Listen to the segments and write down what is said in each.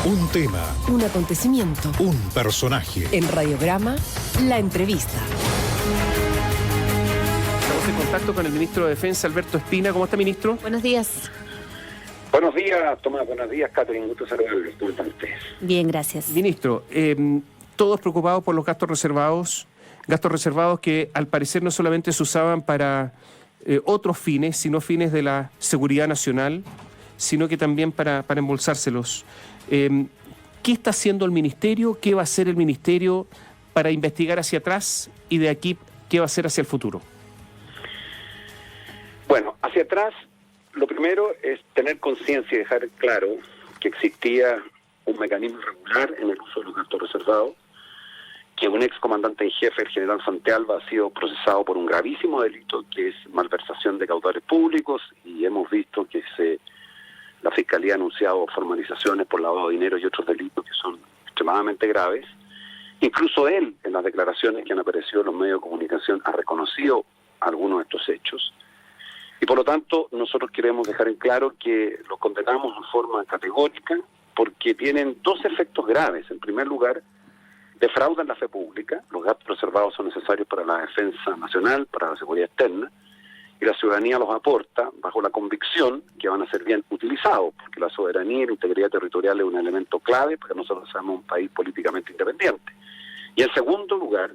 Un tema. Un acontecimiento. Un personaje. En Radiograma, la entrevista. Estamos en contacto con el ministro de Defensa, Alberto Espina. ¿Cómo está, ministro? Buenos días. Buenos días, Tomás. Buenos días, Catherine. Gusto saludarles. ¿Cómo están ustedes? Bien, gracias. Ministro, todos preocupados por los gastos reservados que al parecer no solamente se usaban para otros fines, sino fines de la seguridad nacional, sino que también para embolsárselos. ¿Qué está haciendo el ministerio? ¿Qué va a hacer el ministerio para investigar hacia atrás y de aquí qué va a hacer hacia el futuro? Bueno, hacia atrás, lo primero es tener conciencia y dejar claro que existía un mecanismo irregular en el uso de los gastos reservados, que un excomandante en jefe, el general Santialba, ha sido procesado por un gravísimo delito que es malversación de caudales públicos, y hemos visto que la Fiscalía ha anunciado formalizaciones por lavado de dinero y otros delitos que son extremadamente graves. Incluso él, en las declaraciones que han aparecido en los medios de comunicación, ha reconocido algunos de estos hechos. Y por lo tanto, nosotros queremos dejar en claro que los condenamos en forma categórica porque tienen dos efectos graves. En primer lugar, defraudan la fe pública. Los gastos reservados son necesarios para la defensa nacional, para la seguridad externa, y la ciudadanía los aporta bajo la convicción que van a ser bien utilizados, porque la soberanía y la integridad territorial es un elemento clave para que nosotros seamos un país políticamente independiente. Y en segundo lugar,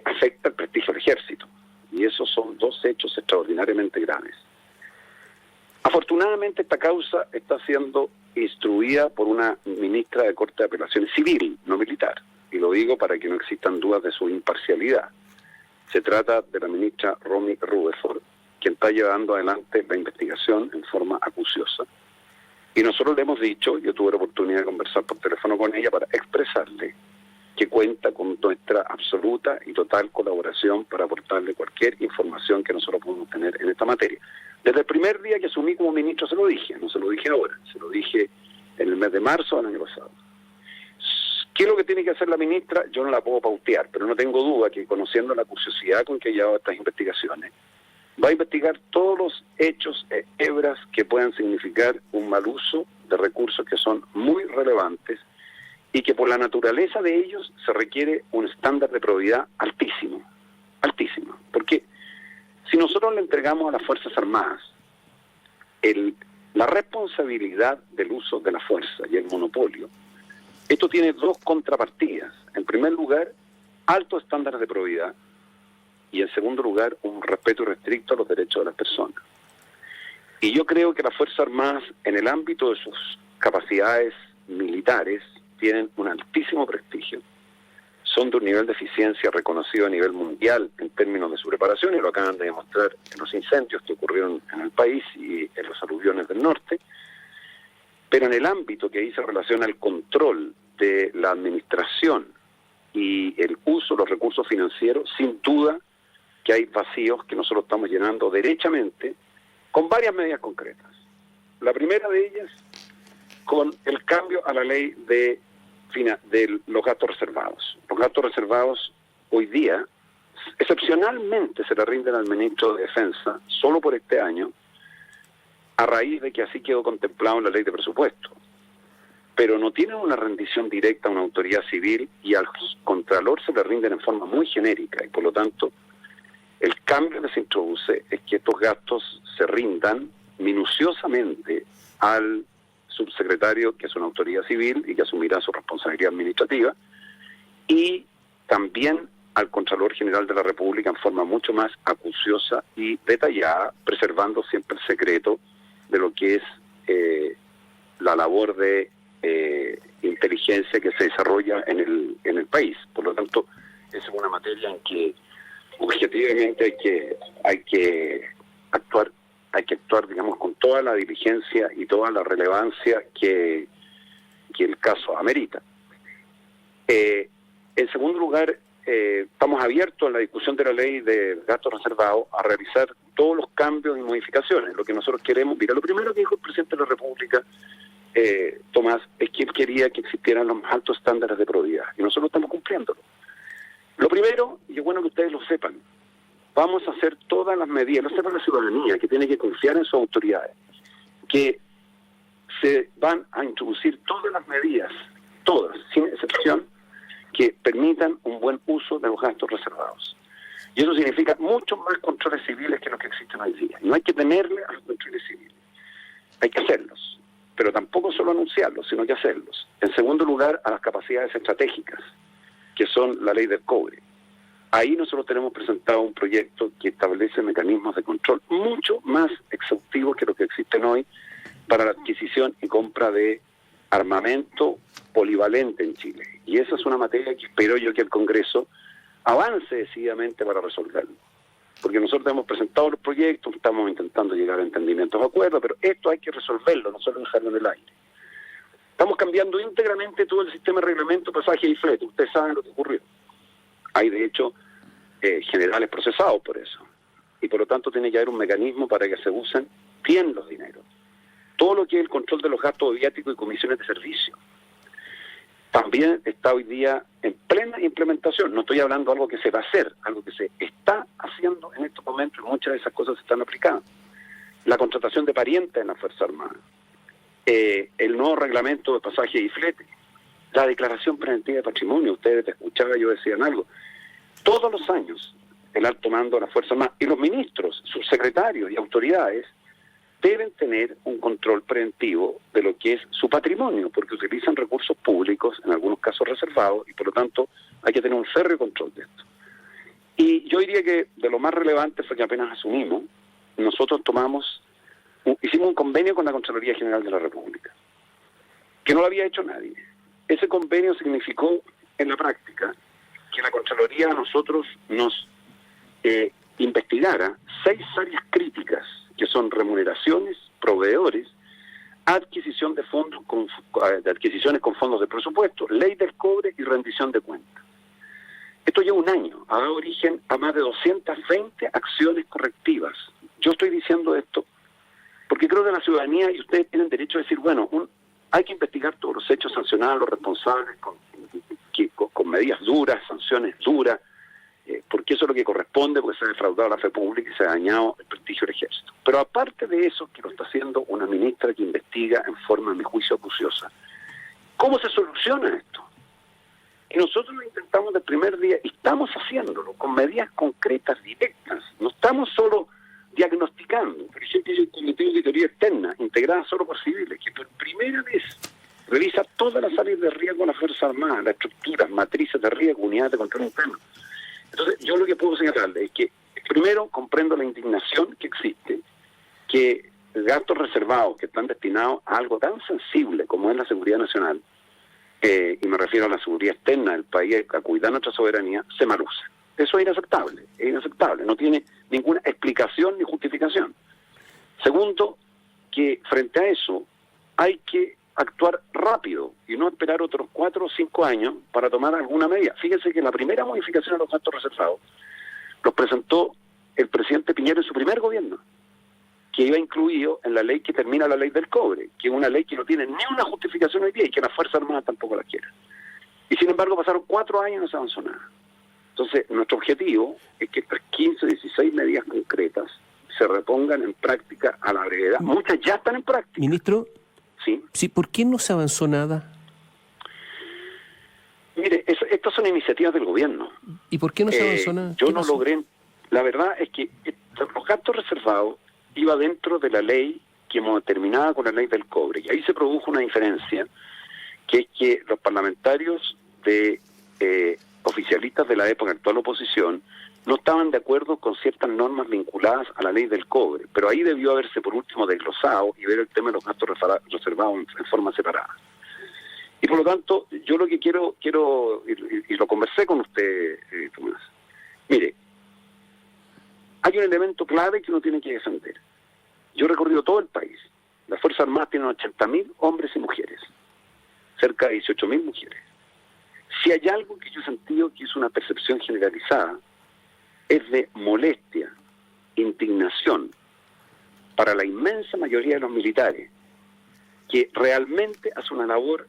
afecta el prestigio del ejército. Y esos son dos hechos extraordinariamente graves. Afortunadamente esta causa está siendo instruida por una ministra de Corte de Apelaciones civil, no militar. Y lo digo para que no existan dudas de su imparcialidad. Se trata de la ministra Romy Rutherford, quien está llevando adelante la investigación en forma acuciosa. Y nosotros le hemos dicho, yo tuve la oportunidad de conversar por teléfono con ella para expresarle que cuenta con nuestra absoluta y total colaboración para aportarle cualquier información que nosotros podamos tener en esta materia. Desde el primer día que asumí como ministro se lo dije, no se lo dije ahora, se lo dije en el mes de marzo del año pasado. ¿Qué es lo que tiene que hacer la ministra? Yo no la puedo pautear, pero no tengo duda que, conociendo la curiosidad con que ha llevado estas investigaciones, va a investigar todos los hechos e hebras que puedan significar un mal uso de recursos que son muy relevantes y que por la naturaleza de ellos se requiere un estándar de probidad altísimo, altísimo. Porque si nosotros le entregamos a las Fuerzas Armadas la responsabilidad del uso de la fuerza y el monopolio, esto tiene dos contrapartidas. En primer lugar, altos estándares de probidad, y en segundo lugar, un respeto irrestricto a los derechos de las personas. Y yo creo que las Fuerzas Armadas, en el ámbito de sus capacidades militares, tienen un altísimo prestigio, son de un nivel de eficiencia reconocido a nivel mundial en términos de su preparación, y lo acaban de demostrar en los incendios que ocurrieron en el país y en los aluviones del norte. Pero en el ámbito que ahí se relaciona el control de la administración y el uso de los recursos financieros, sin duda que hay vacíos que nosotros estamos llenando derechamente con varias medidas concretas. La primera de ellas, con el cambio a la ley de los gastos reservados. Los gastos reservados hoy día, excepcionalmente, se le rinden al ministro de Defensa, solo por este año, a raíz de que así quedó contemplado en la ley de presupuesto. Pero no tienen una rendición directa a una autoridad civil y al Contralor se le rinden en forma muy genérica, y por lo tanto el cambio que se introduce es que estos gastos se rindan minuciosamente al subsecretario, que es una autoridad civil y que asumirá su responsabilidad administrativa, y también al Contralor General de la República en forma mucho más acuciosa y detallada, preservando siempre el secreto de lo que es la labor de inteligencia que se desarrolla en el país. Por lo tanto, es una materia en que objetivamente hay que actuar, digamos, con toda la diligencia y toda la relevancia que el caso amerita. En segundo lugar, estamos abiertos a la discusión de la ley de gastos reservados a realizar todos los cambios y modificaciones. Lo que nosotros queremos, mira, lo primero que dijo el presidente de la República, Tomás, es que él quería que existieran los más altos estándares de probidad, y nosotros estamos cumpliéndolo. Lo primero, y es bueno que ustedes lo sepan, vamos a hacer todas las medidas, lo sepa la ciudadanía, que tiene que confiar en sus autoridades, que se van a introducir todas las medidas, todas, sin excepción, que permitan un buen uso de los gastos reservados. Y eso significa muchos más controles civiles que los que existen hoy día. No hay que temerle a los controles civiles, hay que hacerlos, pero tampoco solo anunciarlos, sino que hacerlos. En segundo lugar, a las capacidades estratégicas, que son la ley del cobre. Ahí nosotros tenemos presentado un proyecto que establece mecanismos de control mucho más exhaustivos que los que existen hoy para la adquisición y compra de armamento polivalente en Chile. Y esa es una materia que espero yo que el Congreso avance decididamente para resolverlo. Porque nosotros hemos presentado los proyectos, estamos intentando llegar a entendimientos de acuerdo, pero esto hay que resolverlo, no solo dejarlo en el aire. Estamos cambiando íntegramente todo el sistema de reglamento, pasaje y flete. Ustedes saben lo que ocurrió. Hay, de hecho, generales procesados por eso. Y por lo tanto tiene que haber un mecanismo para que se usen bien los dineros. Todo lo que es el control de los gastos viáticos y comisiones de servicio. También está hoy día en plena implementación. No estoy hablando de algo que se va a hacer, algo que se está haciendo en estos momentos y muchas de esas cosas se están aplicando. La contratación de parientes en la Fuerza Armada, el nuevo reglamento de pasaje y flete, la declaración preventiva de patrimonio. Ustedes te escuchaban, yo decían algo. Todos los años el alto mando de la Fuerza Armada y los ministros, subsecretarios y autoridades deben tener un control preventivo de lo que es su patrimonio, porque utilizan recursos públicos, en algunos casos reservados, y por lo tanto hay que tener un férreo control de esto. Y yo diría que de lo más relevante fue que apenas asumimos, nosotros hicimos un convenio con la Contraloría General de la República, que no lo había hecho nadie. Ese convenio significó en la práctica que la Contraloría a nosotros nos investigara 6 áreas críticas, que son remuneraciones, proveedores, adquisición de fondos de adquisiciones con fondos de presupuesto, ley del cobre y rendición de cuentas. Esto lleva un año, ha dado origen a más de 220 acciones correctivas. Yo estoy diciendo esto porque creo que la ciudadanía y ustedes tienen derecho a decir, bueno, hay que investigar todos los hechos, sancionar a los responsables con medidas duras, sanciones duras, porque eso es lo que corresponde, porque se ha defraudado la fe pública y se ha dañado el prestigio del ejército. Pero aparte de eso, que lo está haciendo una ministra que investiga en forma, a mi juicio, acuciosa, ¿cómo se soluciona esto? Y nosotros lo intentamos del primer día, y estamos haciéndolo con medidas concretas, directas. No estamos solo diagnosticando. Por ejemplo, hay un comité de auditoría externa, integrada solo por civiles, que por primera vez revisa todas las áreas de riesgo de la Fuerza Armada, las estructuras, matrices de riesgo, unidades de control interno. Entonces, yo lo que puedo señalarle es que, primero, comprendo la indignación que existe, que gastos reservados que están destinados a algo tan sensible como es la seguridad nacional, y me refiero a la seguridad externa del país, a cuidar nuestra soberanía, se mal usen. Eso es inaceptable, no tiene ninguna explicación ni justificación. Segundo, que frente a eso hay que actuar rápido y no esperar otros 4 o 5 años para tomar alguna medida. Fíjense que la primera modificación a los gastos reservados los presentó el presidente Piñera en su primer gobierno, que iba incluido en la ley que termina la ley del cobre, que es una ley que no tiene ni una justificación hoy día y que la Fuerza Armada tampoco la quiere. Y sin embargo pasaron 4 años y no se avanzó nada. Entonces, nuestro objetivo es que estas 15 o 16 medidas concretas se repongan en práctica a la brevedad. Muchas ya están en práctica. Ministro, sí, ¿por qué no se avanzó nada? Mire, estas son iniciativas del gobierno. ¿Y por qué no se avanzó nada? Yo no logré. La verdad es que los gastos reservados iba dentro de la ley que hemos determinada con la ley del cobre. Y ahí se produjo una diferencia, que es que los parlamentarios oficialistas de la época, actual oposición, no estaban de acuerdo con ciertas normas vinculadas a la ley del cobre, pero ahí debió haberse por último desglosado y ver el tema de los gastos reservados en forma separada. Y por lo tanto, yo lo que quiero y lo conversé con usted, Tomás. Mire, hay un elemento clave que uno tiene que defender. Yo he recorrido todo el país. Las Fuerzas Armadas tienen 80.000 hombres y mujeres, cerca de 18.000 mujeres. Si hay algo que yo he sentido que es una percepción generalizada, es de molestia, indignación para la inmensa mayoría de los militares, que realmente hace una labor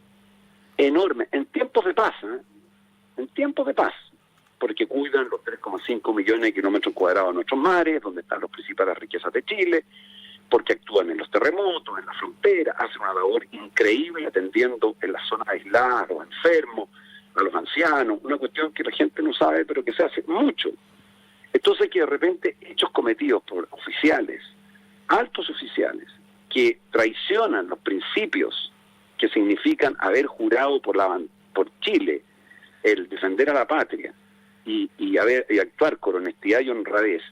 enorme, en tiempos de paz, porque cuidan los 3,5 millones de kilómetros cuadrados de nuestros mares, donde están las principales riquezas de Chile, porque actúan en los terremotos, en la frontera, hacen una labor increíble atendiendo en las zonas aisladas a los enfermos, a los ancianos, una cuestión que la gente no sabe, pero que se hace mucho. Entonces que de repente hechos cometidos por oficiales, altos oficiales, que traicionan los principios que significan haber jurado por Chile, el defender a la patria y actuar con honestidad y honradez,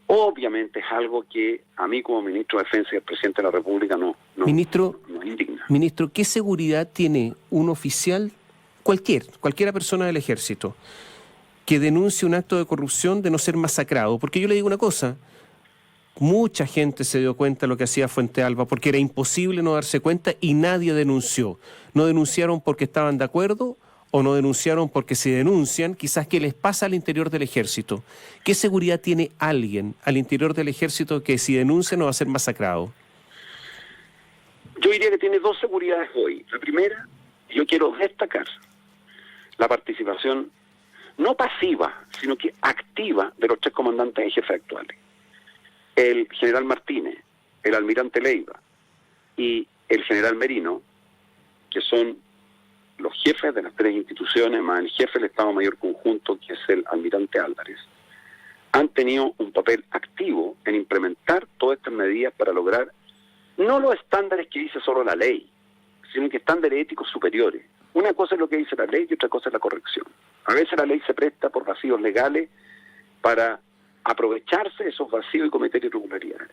obviamente es algo que a mí como ministro de Defensa y el presidente de la República nos indigna. Ministro, ¿qué seguridad tiene un oficial, cualquiera persona del ejército, que denuncie un acto de corrupción de no ser masacrado? Porque yo le digo una cosa, mucha gente se dio cuenta de lo que hacía Fuente Alba, porque era imposible no darse cuenta y nadie denunció. No denunciaron porque estaban de acuerdo o no denunciaron porque si denuncian, quizás qué les pasa al interior del ejército. ¿Qué seguridad tiene alguien al interior del ejército que si denuncia no va a ser masacrado? Yo diría que tiene dos seguridades hoy. La primera, yo quiero destacar la participación no pasiva, sino que activa de los 3 comandantes en jefe actuales. El general Martínez, el almirante Leiva y el general Merino, que son los jefes de las 3 instituciones, más el jefe del Estado Mayor Conjunto, que es el almirante Álvarez, han tenido un papel activo en implementar todas estas medidas para lograr no los estándares que dice solo la ley, sino que estándares éticos superiores. Una cosa es lo que dice la ley y otra cosa es la corrección. A veces la ley se presta por vacíos legales para aprovecharse de esos vacíos y cometer irregularidades.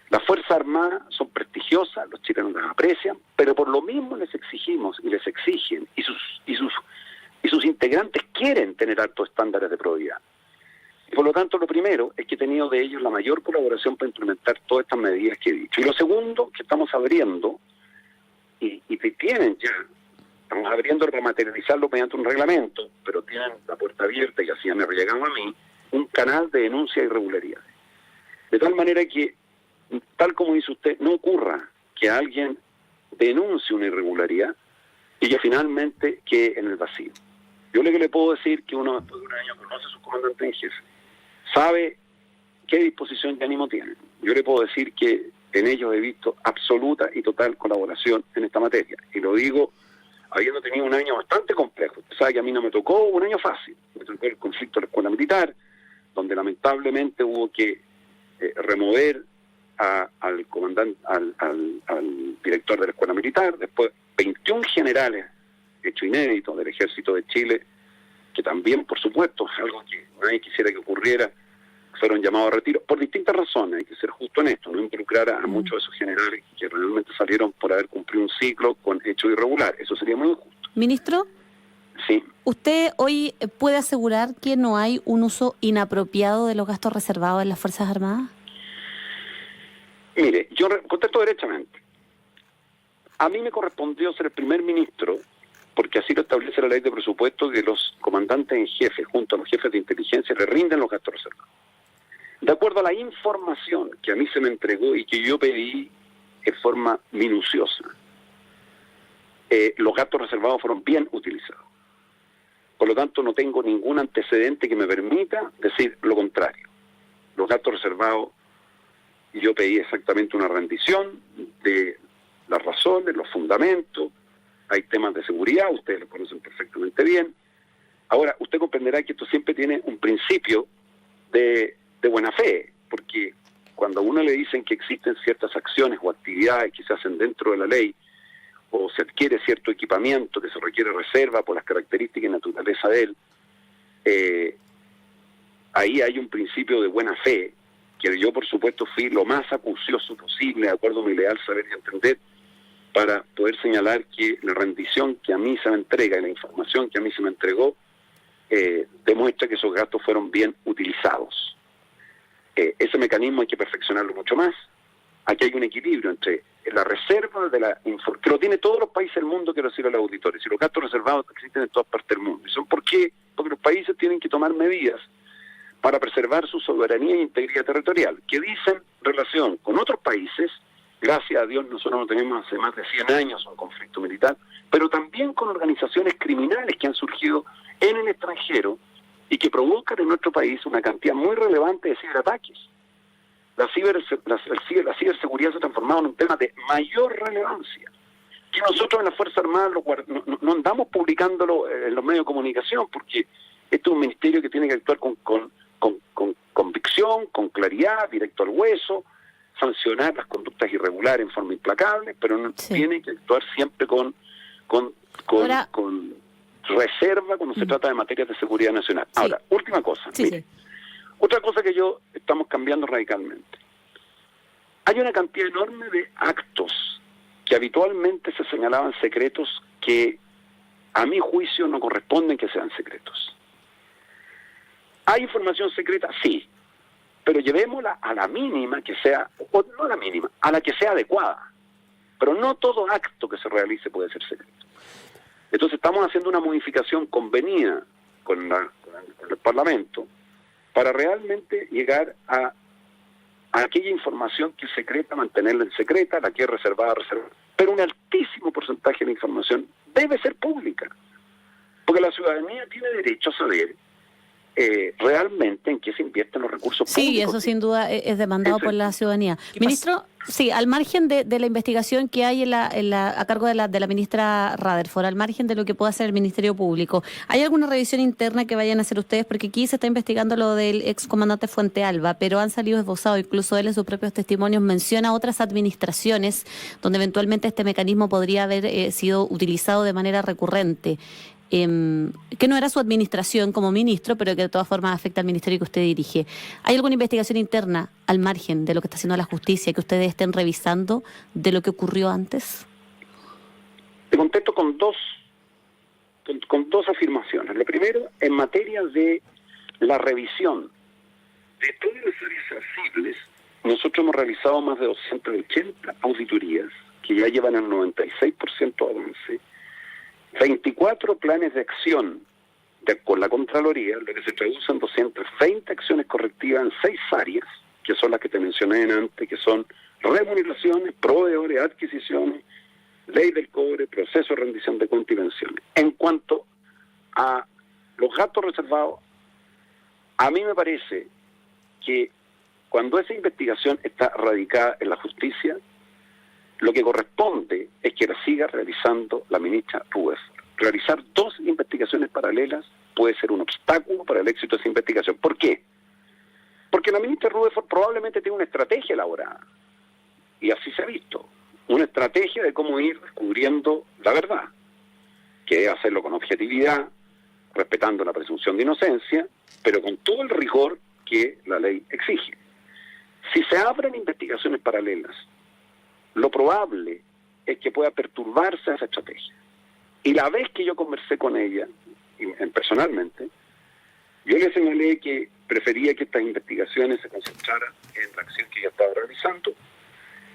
Las Fuerzas Armadas son prestigiosas, los chilenos las aprecian, pero por lo mismo les exigimos y les exigen, y sus integrantes quieren tener altos estándares de probidad. Y por lo tanto, lo primero es que he tenido de ellos la mayor colaboración para implementar todas estas medidas que he dicho. Y lo segundo, que estamos abriendo, y tienen ya, estamos abriendo para materializarlo mediante un reglamento, pero tienen la puerta abierta, y así ya me llegado a mí, un canal de denuncia de irregularidades. De tal manera que, tal como dice usted, no ocurra que alguien denuncie una irregularidad y que finalmente quede en el vacío. Yo lo que le puedo decir que uno después de un año conoce a sus comandantes en jefe, sabe qué disposición y ánimo tienen. Yo le puedo decir que en ellos he visto absoluta y total colaboración en esta materia. Y lo digo habiendo tenido un año bastante complejo. Usted sabe que a mí no me tocó un año fácil. Me tocó el conflicto de la escuela militar, donde lamentablemente hubo que remover al comandante, al director de la escuela militar, después 21 generales, hecho inédito del Ejército de Chile, que también, por supuesto, es algo que nadie quisiera que ocurriera, fueron llamados a retiro, por distintas razones, hay que ser justo en esto, no involucrar a muchos de esos generales que realmente salieron por haber cumplido un ciclo con hechos irregulares, eso sería muy injusto. Ministro, sí. ¿Usted hoy puede asegurar que no hay un uso inapropiado de los gastos reservados en las Fuerzas Armadas? Mire, yo contesto derechamente. A mí me correspondió ser el primer ministro, porque así lo establece la ley de presupuesto, que los comandantes en jefe, junto a los jefes de inteligencia, le rinden los gastos reservados. De acuerdo a la información que a mí se me entregó y que yo pedí de forma minuciosa, los gastos reservados fueron bien utilizados. Por lo tanto, no tengo ningún antecedente que me permita decir lo contrario. Los gastos reservados, yo pedí exactamente una rendición de las razones, los fundamentos. Hay temas de seguridad, ustedes lo conocen perfectamente bien. Ahora, usted comprenderá que esto siempre tiene un principio de buena fe, porque cuando a uno le dicen que existen ciertas acciones o actividades que se hacen dentro de la ley, o se adquiere cierto equipamiento que se requiere reserva por las características y naturaleza de él, ahí hay un principio de buena fe, que yo por supuesto fui lo más acucioso posible, de acuerdo a mi leal saber y entender, para poder señalar que la rendición que a mí se me entrega y la información que a mí se me entregó demuestra que esos gastos fueron bien utilizados. Ese mecanismo hay que perfeccionarlo mucho más. Aquí hay un equilibrio entre la reserva de la información, que lo tiene todos los países del mundo, quiero decir a los auditores, y los gastos reservados existen en todas partes del mundo. ¿Y son por qué? Porque los países tienen que tomar medidas para preservar su soberanía e integridad territorial, que dicen relación con otros países. Gracias a Dios nosotros no tenemos hace más de 100 años un conflicto militar, pero también con organizaciones criminales que han surgido en el extranjero y que provocan en nuestro país una cantidad muy relevante de ciberataques. la ciberseguridad se ha transformado en un tema de mayor relevancia, que nosotros en la Fuerza Armada no andamos publicándolo en los medios de comunicación, porque este es un ministerio que tiene que actuar con convicción, con claridad, directo al hueso, sancionar las conductas irregulares en forma implacable, pero no tiene que actuar siempre con reserva cuando se trata de materias de seguridad nacional. Ahora, última cosa. Mire, otra cosa que estamos cambiando radicalmente. Hay una cantidad enorme de actos que habitualmente se señalaban secretos que, a mi juicio, no corresponden que sean secretos. ¿Hay información secreta? Sí, pero llevémosla a la mínima que sea, o no a la mínima, a la que sea adecuada. Pero no todo acto que se realice puede ser secreto. Entonces estamos haciendo una modificación convenida con el Parlamento para realmente llegar a aquella información que es secreta, mantenerla en secreta, la que es reservada. Pero un altísimo porcentaje de la información debe ser pública, porque la ciudadanía tiene derecho a saber realmente en qué se invierten los recursos públicos. Sí, eso sin duda es demandado por la ciudadanía. Ministro, sí, al margen de la investigación que hay a cargo de la ministra Rutherford, al margen de lo que pueda hacer el Ministerio Público, ¿hay alguna revisión interna que vayan a hacer ustedes? Porque aquí se está investigando lo del excomandante Fuente Alba, pero han salido esbozados, incluso él en sus propios testimonios menciona otras administraciones donde eventualmente este mecanismo podría haber sido utilizado de manera recurrente. Que no era su administración como ministro, pero que de todas formas afecta al ministerio que usted dirige. ¿Hay alguna investigación interna al margen de lo que está haciendo la justicia que ustedes estén revisando de lo que ocurrió antes? Te contesto con dos afirmaciones. Lo primero, en materia de la revisión de todas las áreas sensibles, nosotros hemos realizado más de 280 auditorías que ya llevan al 96% de avance, 24 planes de acción con la Contraloría, lo que se traduce en 220 acciones correctivas en 6 áreas, que son las que te mencioné antes, que son remuneraciones, proveedores, adquisiciones, ley del cobre, proceso de rendición de cuentas y pensiones. En cuanto a los gastos reservados, a mí me parece que cuando esa investigación está radicada en la justicia, lo que corresponde es que la siga realizando la ministra Rutherford. Realizar 2 investigaciones paralelas puede ser un obstáculo para el éxito de esa investigación. ¿Por qué? Porque la ministra Rutherford probablemente tiene una estrategia elaborada, y así se ha visto, una estrategia de cómo ir descubriendo la verdad, que es hacerlo con objetividad, respetando la presunción de inocencia, pero con todo el rigor que la ley exige. Si se abren investigaciones paralelas, lo probable es que pueda perturbarse esa estrategia. Y la vez que yo conversé con ella, personalmente, yo le señalé que prefería que estas investigaciones se concentraran en la acción que ella estaba realizando,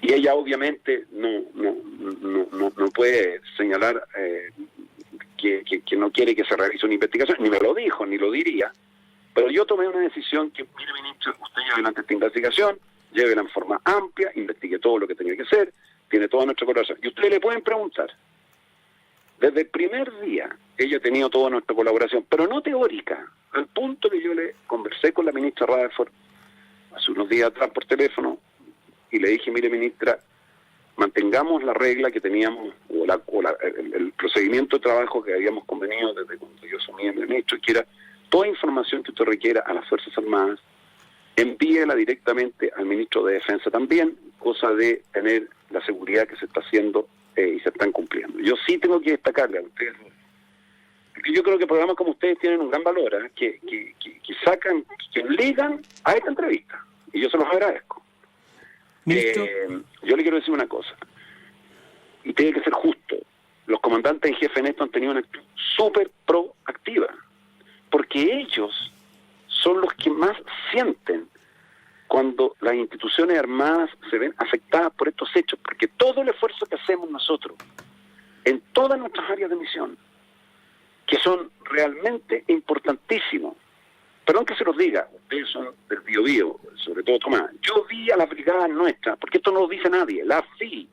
y ella obviamente no puede señalar que no quiere que se realice una investigación, ni me lo dijo, ni lo diría, pero yo tomé una decisión que, mire, ministro, usted lleve adelante esta investigación, llévela en forma amplia, investigue todo lo que tenga que hacer, tiene toda nuestra colaboración. Y ustedes le pueden preguntar. Desde el primer día ella ha tenido toda nuestra colaboración, pero no teórica, al punto que yo le conversé con la ministra Rutherford hace unos días atrás por teléfono y le dije, mire, ministra, mantengamos la regla que teníamos, el procedimiento de trabajo que habíamos convenido desde cuando yo asumí el ministro, que era toda información que usted requiera a las Fuerzas Armadas, envíela directamente al ministro de Defensa también, cosa de tener la seguridad que se está haciendo y se están cumpliendo. Yo sí tengo que destacarle a ustedes, porque yo creo que programas como ustedes tienen un gran valor, que sacan, que ligan a esta entrevista, y yo se los agradezco. Yo le quiero decir una cosa, y tiene que ser justo. Los comandantes en jefe en esto han tenido una actitud súper proactiva, porque ellos son los que más sienten cuando las instituciones armadas se ven afectadas por estos hechos, porque todo el esfuerzo que hacemos nosotros en todas nuestras áreas de misión, que son realmente importantísimos, perdón que se los diga, ustedes son del Biobío, sobre todo Tomás, yo vi a las brigadas nuestras, porque esto no lo dice nadie, las vi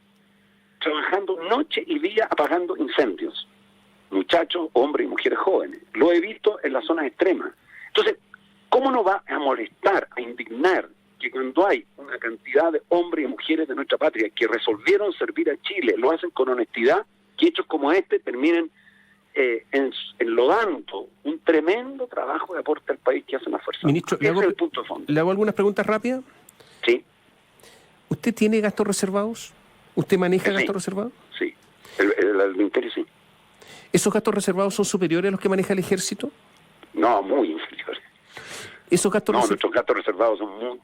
trabajando noche y día apagando incendios, muchachos, hombres y mujeres jóvenes, lo he visto en las zonas extremas. Entonces, ¿cómo no va a molestar, a indignar que cuando hay una cantidad de hombres y mujeres de nuestra patria que resolvieron servir a Chile, lo hacen con honestidad, que hechos como este terminen enlodando un tremendo trabajo de aporte al país que hacen las fuerzas. Ministro, Ese es el punto de fondo. le hago algunas preguntas rápidas. Sí, ¿Usted tiene gastos reservados? ¿Usted maneja Sí. gastos reservados? sí. El ministerio sí. ¿Esos gastos reservados son superiores a los que maneja el ejército? No, muy inferiores. ¿Esos gastos No, reservados? nuestros gastos reservados son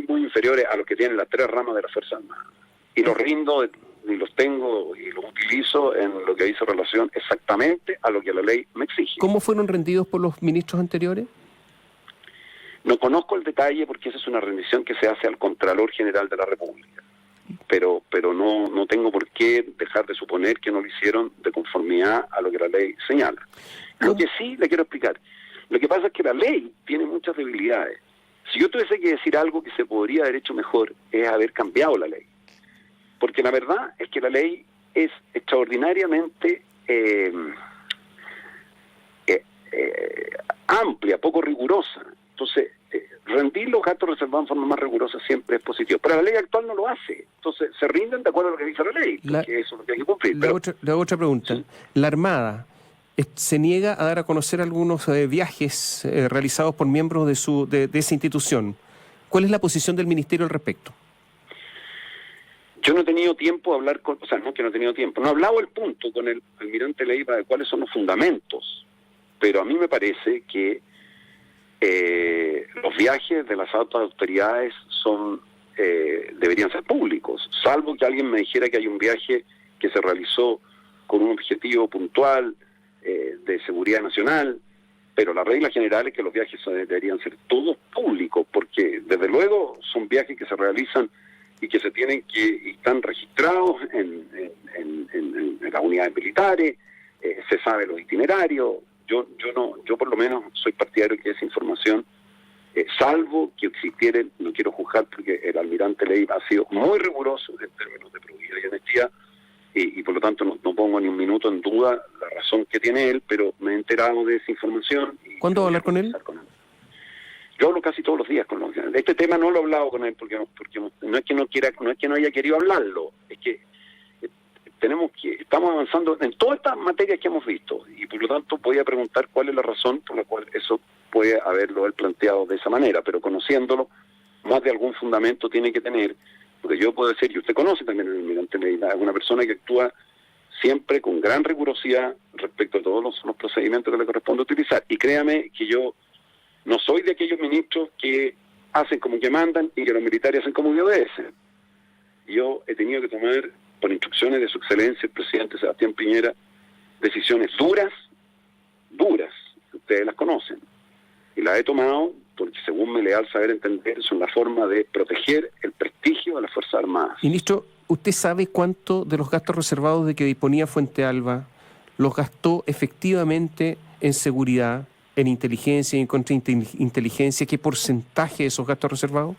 muy inferiores a los que tienen las 3 ramas de las Fuerzas Armadas. Y los rindo, y los tengo, y los utilizo en lo que dice relación exactamente a lo que la ley me exige. ¿Cómo fueron rendidos por los ministros anteriores? No conozco el detalle porque esa es una rendición que se hace al Contralor General de la República. Pero no tengo por qué dejar de suponer que no lo hicieron de conformidad a lo que la ley señala. Lo que sí le quiero explicar, lo que pasa es que la ley tiene muchas debilidades. Si yo tuviese que decir algo que se podría haber hecho mejor, es haber cambiado la ley. Porque la verdad es que la ley es extraordinariamente amplia, poco rigurosa. Entonces, rendir los gastos reservados en forma más rigurosa siempre es positivo. Pero la ley actual no lo hace. Entonces, se rinden de acuerdo a lo que dice la ley, porque eso es lo que hay que cumplir. Le hago otra pregunta. Sí. La Armada se niega a dar a conocer algunos viajes realizados por miembros de esa institución. ¿Cuál es la posición del Ministerio al respecto? Yo no he tenido tiempo de hablar con... O sea, no que no he tenido tiempo. No he hablado el punto con el almirante Leiva de cuáles son los fundamentos. Pero a mí me parece que los viajes de las altas autoridades deberían ser públicos, salvo que alguien me dijera que hay un viaje que se realizó con un objetivo puntual de seguridad nacional, pero la regla general es que los viajes deberían ser todos públicos, porque desde luego son viajes que se realizan y que se tienen y están registrados en las unidades militares, se sabe los itinerarios. Yo por lo menos soy partidario de que esa información, salvo que existiera, no quiero juzgar porque el almirante Leiva ha sido muy riguroso en términos de probidad y honestidad, y por lo tanto no pongo ni un minuto en duda la razón que tiene él, pero me he enterado de esa información. ¿Cuándo va a hablar con él? Yo hablo casi todos los días con él. De este tema no lo he hablado con él porque no es que no haya querido hablarlo, es que estamos avanzando en todas estas materias que hemos visto, y por lo tanto voy a preguntar cuál es la razón por la cual eso puede haberlo él planteado de esa manera, pero conociéndolo, más de algún fundamento tiene que tener, porque yo puedo decir, y usted conoce también al almirante Leiva, es una persona que actúa siempre con gran rigurosidad respecto a todos los procedimientos que le corresponde utilizar, y créame que yo no soy de aquellos ministros que hacen como que mandan y que los militares hacen como que obedecen. Yo he tenido que tomar, por instrucciones de su excelencia el presidente Sebastián Piñera, decisiones duras, ustedes las conocen, y las he tomado porque según mi leal saber entender son la forma de proteger el prestigio de las Fuerzas Armadas. Ministro, ¿usted sabe cuánto de los gastos reservados de que disponía Fuente Alba los gastó efectivamente en seguridad, en inteligencia y en contrainteligencia? ¿Qué porcentaje de esos gastos reservados?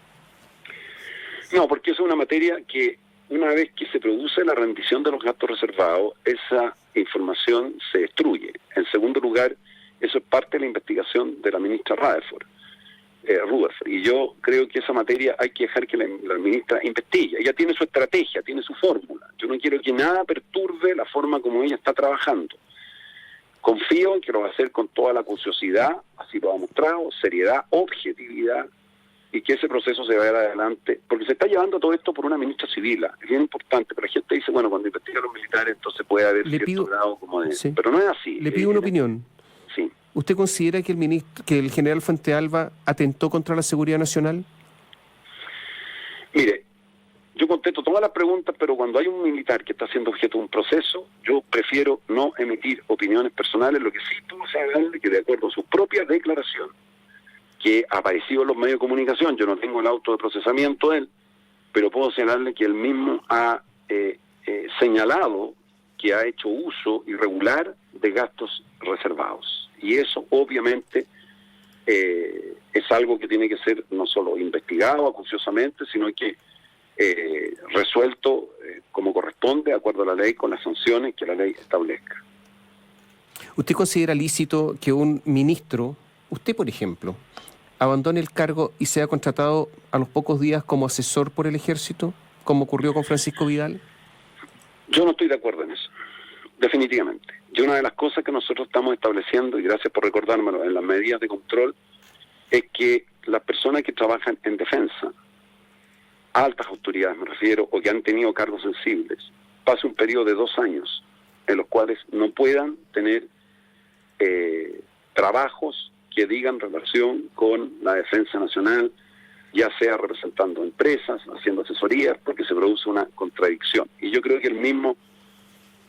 No, porque eso es una materia que una vez que se produce la rendición de los gastos reservados, esa información se destruye. En segundo lugar, eso es parte de la investigación de la ministra Rutherford. Y yo creo que esa materia hay que dejar que la ministra investigue. Ella tiene su estrategia, tiene su fórmula. Yo no quiero que nada perturbe la forma como ella está trabajando. Confío en que lo va a hacer con toda la acuciosidad, así lo ha mostrado, seriedad, objetividad, y que ese proceso se vaya adelante, porque se está llevando todo esto por una ministra civil, es bien importante, pero la gente dice, bueno, cuando investigan los militares entonces puede haber cierto grado como de... Sí. Pero no es así. Le pido una opinión. Sí. ¿Usted considera que el general Fuente Alba atentó contra la seguridad nacional? Mire, yo contesto todas las preguntas, pero cuando hay un militar que está siendo objeto de un proceso, yo prefiero no emitir opiniones personales. Lo que sí puedo señalarle que de acuerdo a su propia declaración, que ha aparecido en los medios de comunicación, yo no tengo el auto de procesamiento de él, pero puedo señalarle que él mismo ha señalado que ha hecho uso irregular de gastos reservados. Y eso obviamente es algo que tiene que ser no solo investigado acuciosamente, sino que resuelto como corresponde, de acuerdo a la ley, con las sanciones que la ley establezca. ¿Usted considera lícito que un ministro, usted por ejemplo, abandone el cargo y sea contratado a los pocos días como asesor por el Ejército, como ocurrió con Francisco Vidal? Yo no estoy de acuerdo en eso, definitivamente. Y una de las cosas que nosotros estamos estableciendo, y gracias por recordármelo, en las medidas de control, es que las personas que trabajan en defensa, altas autoridades me refiero, o que han tenido cargos sensibles, pase un periodo de 2 años en los cuales no puedan tener trabajos que digan relación con la defensa nacional, ya sea representando empresas, haciendo asesorías, porque se produce una contradicción. Y yo creo que el mismo,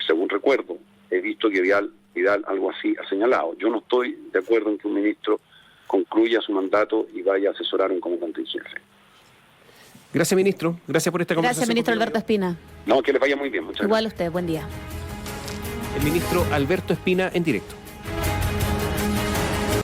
según recuerdo, he visto que Vidal algo así ha señalado. Yo no estoy de acuerdo en que un ministro concluya su mandato y vaya a asesorar a un comandante en jefe. Gracias, ministro. Gracias por esta conversación. Gracias, ministro Alberto Espina. No, que les vaya muy bien. Muchas gracias. Igual a usted, buen día. El ministro Alberto Espina en directo.